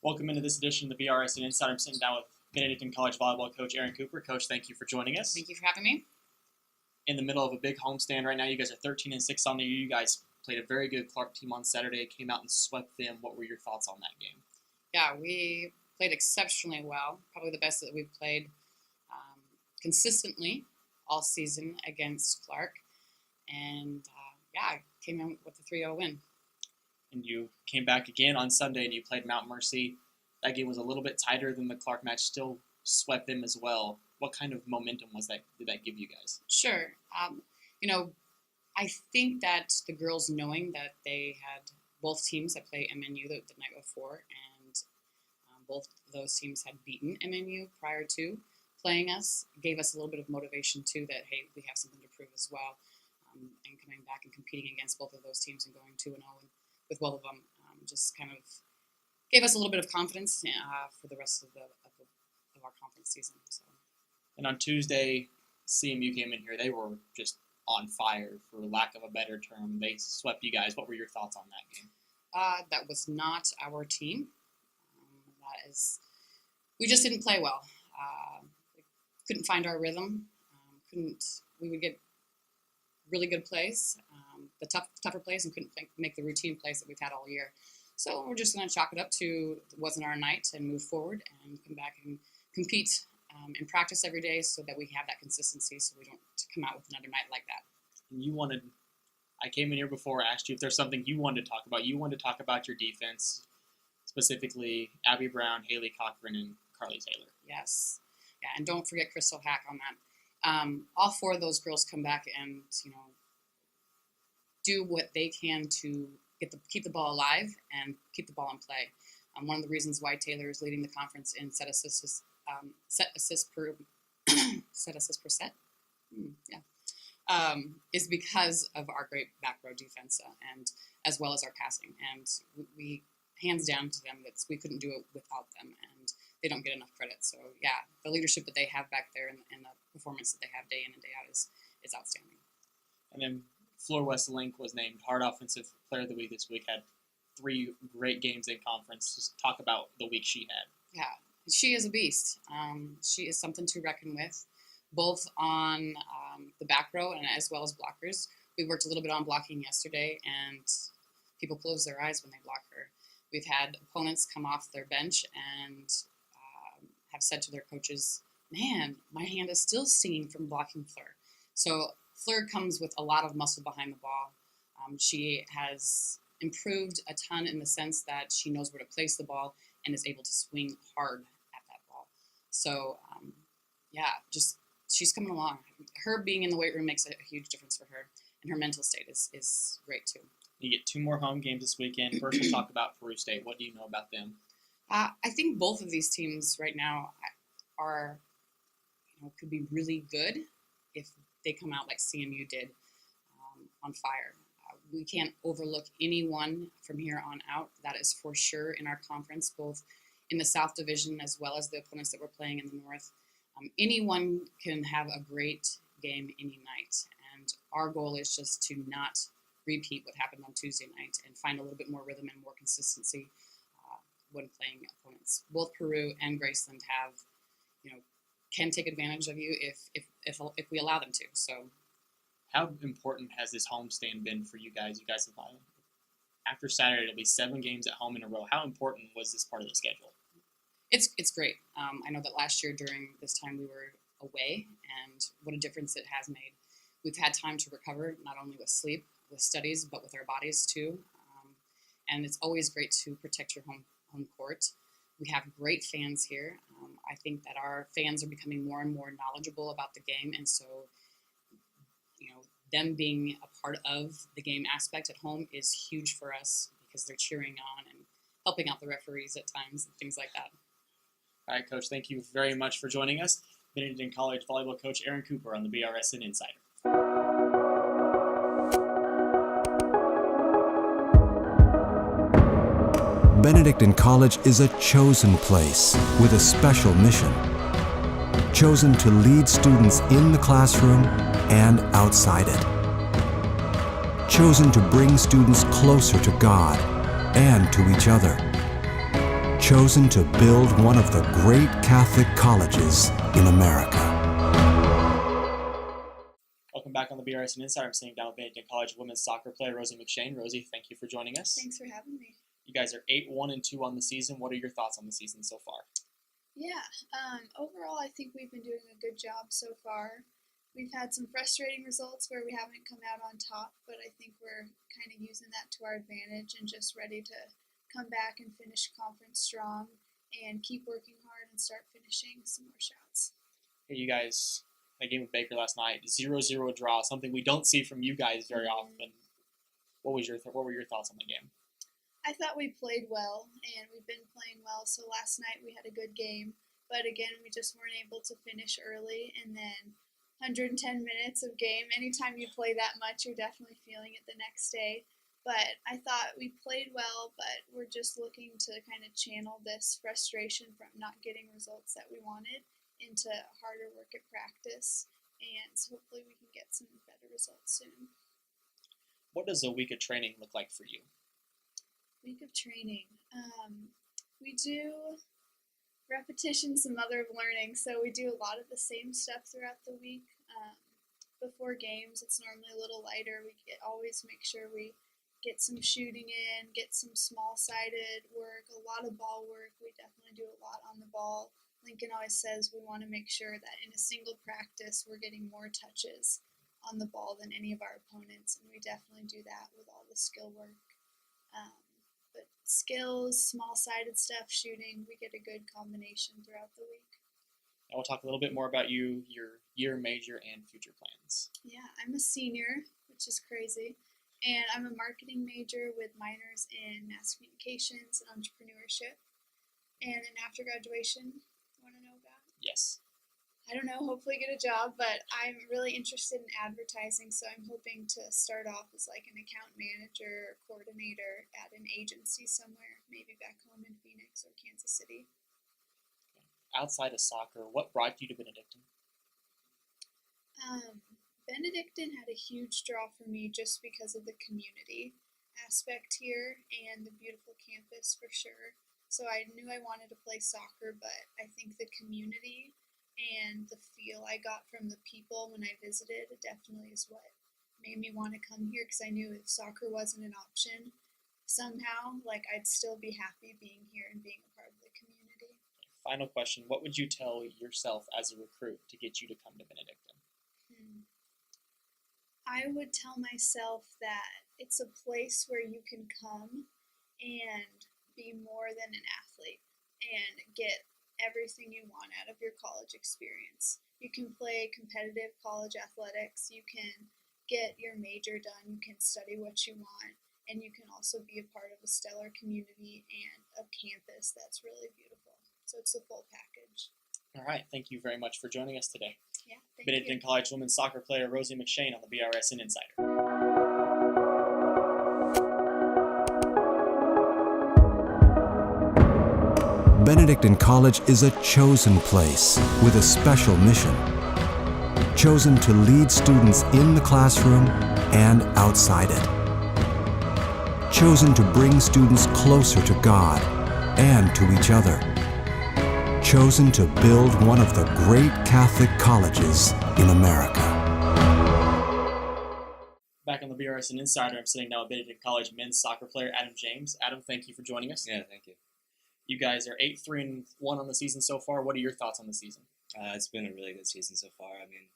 Welcome into this edition of the BRSN Insider. I'm sitting down with Benedictine College volleyball coach Erin Cooper. Coach, thank you for joining us. Thank you for having me. In the middle of a big homestand right now, you guys are 13-6 on the year. You guys played a very good Clark team on Saturday, came out and swept them. What were your thoughts on that game? Yeah, we played exceptionally well. Probably the best that we've played consistently all season against Clark. And I came in with a 3-0 win. And you came back again on Sunday and you played Mount Mercy. That game was a little bit tighter than the Clark match, still swept them as well. What kind of momentum did that give you guys? Sure. I think that the girls knowing that they had both teams that play MNU the night before, and both of those teams had beaten MNU prior to playing us, gave us a little bit of motivation too that, hey, we have something to prove as well. And coming back and competing against both of those teams and going 2-0 with both of them just kind of gave us a little bit of confidence for the rest of our conference season. So. And on Tuesday, CMU came in here. They were just on fire, for lack of a better term. They swept you guys. What were your thoughts on that game? That was not our team. We just didn't play well. We couldn't find our rhythm. We would get really good plays, the tougher plays, and couldn't make the routine plays that we've had all year. So we're just going to chalk it up to it wasn't our night and move forward and come back and compete and practice every day so that we have that consistency so we don't come out with another night like that. And I came in here before, asked you if there's something you wanted to talk about. You wanted to talk about your defense, specifically Abby Brown, Haley Cochran, and Carly Taylor. Yes. Yeah, and don't forget Crystal Hack on that. All four of those girls come back and, do what they can to keep the ball alive and keep the ball in play. One of the reasons why Taylor is leading the conference in set assists per set, is because of our great back row defense and as well as our passing. And we hands down to them that we couldn't do it without them, and they don't get enough credit. So yeah, the leadership that they have back there and the performance that they have day in and day out is outstanding. And then Fleur Westlink was named Hard Offensive Player of the Week this week, had 3 great games in conference. Just talk about the week she had. Yeah, she is a beast. She is something to reckon with, both on the back row and as well as blockers. We worked a little bit on blocking yesterday, and people close their eyes when they block her. We've had opponents come off their bench and have said to their coaches, man, my hand is still stinging from blocking Fleur. So Fleur comes with a lot of muscle behind the ball. She has improved a ton in the sense that she knows where to place the ball and is able to swing hard at that ball. So, she's coming along. Her being in the weight room makes a huge difference for her, and her mental state is great too. You get 2 more home games this weekend. First, we'll talk about Peru State. What do you know about them? I think both of these teams right now are, could be really good if they come out like CMU did, on fire. We can't overlook anyone from here on out. That is for sure in our conference, both in the South Division as well as the opponents that we're playing in the North. Anyone can have a great game any night, and our goal is just to not repeat what happened on Tuesday night and find a little bit more rhythm and more consistency when playing opponents. Both Peru and Graceland can take advantage of you if we allow them to. So, how important has this homestand been for you guys? You guys have, after Saturday, it'll be 7 games at home in a row. How important was this part of the schedule? It's great. I know that last year during this time we were away, and what a difference it has made. We've had time to recover, not only with sleep, with studies, but with our bodies too. And it's always great to protect your home court. We have great fans here. I think that our fans are becoming more and more knowledgeable about the game, and so them being a part of the game aspect at home is huge for us because they're cheering on and helping out the referees at times and things like that. All right, Coach, thank you very much for joining us. Benedictine College volleyball coach Erin Cooper on the BRSN Insider. Benedictine College is a chosen place with a special mission. Chosen to lead students in the classroom and outside it. Chosen to bring students closer to God and to each other. chosen to build one of the great Catholic colleges in America. Welcome back on the BRSN Insider. I'm sitting down with Benedictine College women's soccer player Rosie McShane. Rosie, thank you for joining us. Thanks for having me. You guys are 8-1-2 on the season. What are your thoughts on the season so far? Yeah, overall, I think we've been doing a good job so far. We've had some frustrating results where we haven't come out on top, but I think we're kind of using that to our advantage and just ready to come back and finish conference strong and keep working hard and start finishing some more shots. Hey, you guys, that game with Baker last night, 0-0 draw, something we don't see from you guys very often. What were your thoughts on the game? I thought we played well, and we've been playing well, so last night we had a good game. But again, we just weren't able to finish early, and then 110 minutes of game. Anytime you play that much, you're definitely feeling it the next day. But I thought we played well, but we're just looking to kind of channel this frustration from not getting results that we wanted into harder work at practice, and so hopefully we can get some better results soon. What does a week of training look like for you? Week of training. We do repetition, some other learning, so we do a lot of the same stuff throughout the week. Before games, it's normally a little lighter. We always make sure we get some shooting in, get some small-sided work, a lot of ball work. We definitely do a lot on the ball. Lincoln always says we want to make sure that in a single practice we're getting more touches on the ball than any of our opponents, and we definitely do that with all the skill work. But skills, small-sided stuff, shooting, we get a good combination throughout the week. Now we'll talk a little bit more about you, your year, major, and future plans. Yeah, I'm a senior, which is crazy, and I'm a marketing major with minors in mass communications and entrepreneurship. And then after graduation, you want to know about? Yes. I don't know, hopefully get a job, but I'm really interested in advertising, so I'm hoping to start off as like an account manager or coordinator at an agency somewhere, maybe back home in Phoenix or Kansas City. Outside of soccer, what brought you to Benedictine? Benedictine had a huge draw for me just because of the community aspect here and the beautiful campus for sure. So I knew I wanted to play soccer, but I think the community and the feel I got from the people when I visited definitely is what made me want to come here, because I knew if soccer wasn't an option, somehow, like, I'd still be happy being here and being a part of the community. Final question, what would you tell yourself as a recruit to get you to come to Benedictine? I would tell myself that it's a place where you can come and be more than an athlete and get everything you want out of your college experience. You can play competitive college athletics, you can get your major done, you can study what you want, and you can also be a part of a stellar community and a campus that's really beautiful. So it's a full package. All right, thank you very much for joining us today. Yeah, thank Benedictine you. College women's soccer player Rosie McShane on the BRSN Insider. Benedictine College is a chosen place with a special mission. Chosen to lead students in the classroom and outside it. Chosen to bring students closer to God and to each other. Chosen to build one of the great Catholic colleges in America. Back on the BRSN Insider, I'm sitting now with Benedictine College men's soccer player Adam James. Adam, thank you for joining us. Yeah, thank you. You guys are 8-3-1 on the season so far. What are your thoughts on the season? It's been a really good season so far. I mean,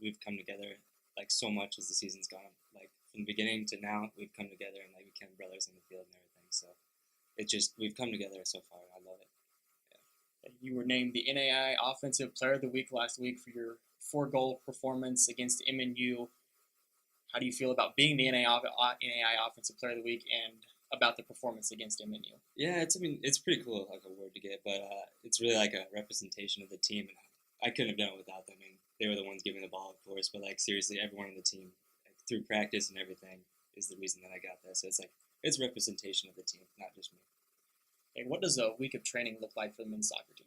we've come together like so much as the season's gone. Like from the beginning to now, we've come together and like become brothers on the field and everything. So we've come together so far. I love it. Yeah. You were named the NAI Offensive Player of the Week last week for your 4-goal performance against MNU. How do you feel about being the NAI Offensive Player of the Week and about the performance against MNU? Yeah, it's pretty cool, like, award to get, but it's really like a representation of the team, and I couldn't have done it without them. I mean, they were the ones giving the ball, of course, but like seriously, everyone on the team, like, through practice and everything, is the reason that I got this. So it's representation of the team, not just me. And what does a week of training look like for the men's soccer team?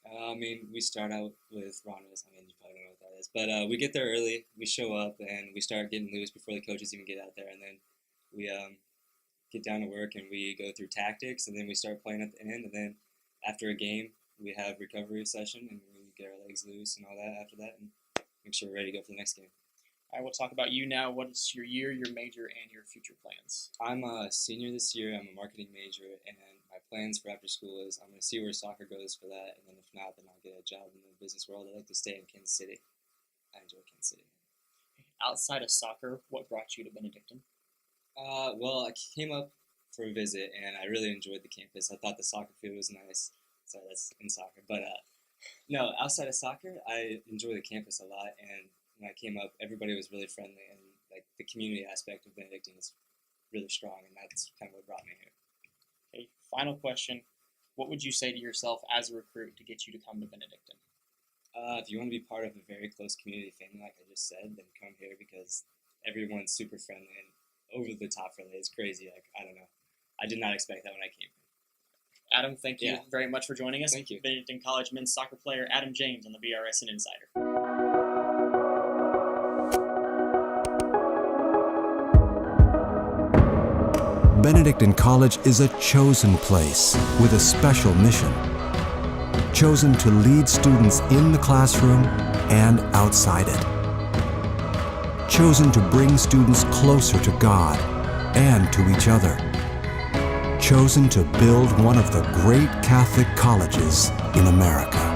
I mean, we start out with Ronald. I mean, you probably don't know what that is, but we get there early. We show up and we start getting loose before the coaches even get out there, and then we get down to work and we go through tactics, and then we start playing at the end, and then after a game we have recovery session and we get our legs loose and all that after that, and make sure we're ready to go for the next game. All right, we'll talk about you now. What is your year, your major, and your future plans? I'm a senior this year. I'm a marketing major, and my plans for after school is I'm going to see where soccer goes for that, and then if not, then I'll get a job in the business world. I'd like to stay in Kansas City. I enjoy Kansas City. Outside of soccer, what brought you to Benedictine? Well, I came up for a visit, and I really enjoyed the campus. I thought the soccer field was nice. Sorry, that's in soccer. But no, outside of soccer, I enjoy the campus a lot, and when I came up, everybody was really friendly, and like the community aspect of Benedictine is really strong, and that's kind of what brought me here. Okay, final question. What would you say to yourself as a recruit to get you to come to Benedictine? If you want to be part of a very close community family, like I just said, then come here because everyone's super friendly and over the top friendly. It's crazy. Like, I don't know. I did not expect that when I came here. Adam, thank you very much for joining us. Thank you. Benedictine College men's soccer player Adam James on the BRSN Insider. Benedictine College is a chosen place with a special mission. Chosen to lead students in the classroom and outside it. Chosen to bring students closer to God and to each other. Chosen to build one of the great Catholic colleges in America.